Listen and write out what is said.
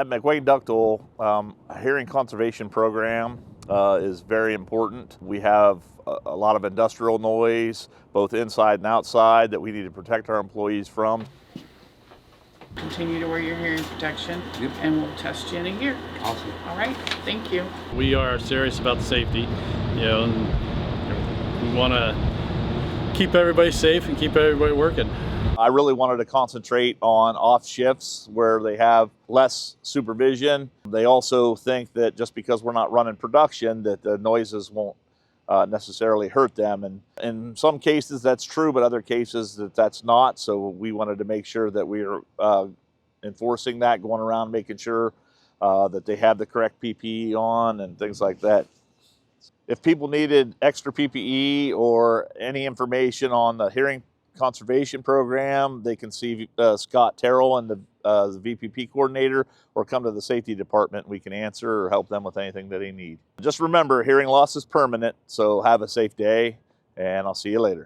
At McWane Ductile, a hearing conservation program is very important. We have a lot of industrial noise, both inside and outside, that we need to protect our employees from. Continue to wear your hearing protection, Yep. and we'll test you in a year. Awesome. All right, thank you. We are serious about the safety, and we want to keep everybody safe and keep everybody working. I really wanted to concentrate on off shifts where they have less supervision. They also think that just because we're not running production, that the noises won't necessarily hurt them. And in some cases that's true, but other cases that's not. So we wanted to make sure that we are enforcing that, going around making sure that they have the correct PPE on and things like that. If people needed extra PPE or any information on the hearing conservation program, they can see Scott Terrell and the VPP coordinator, or come to the safety department. We can answer or help them with anything that they need. Just remember, hearing loss is permanent, so have a safe day, and I'll see you later.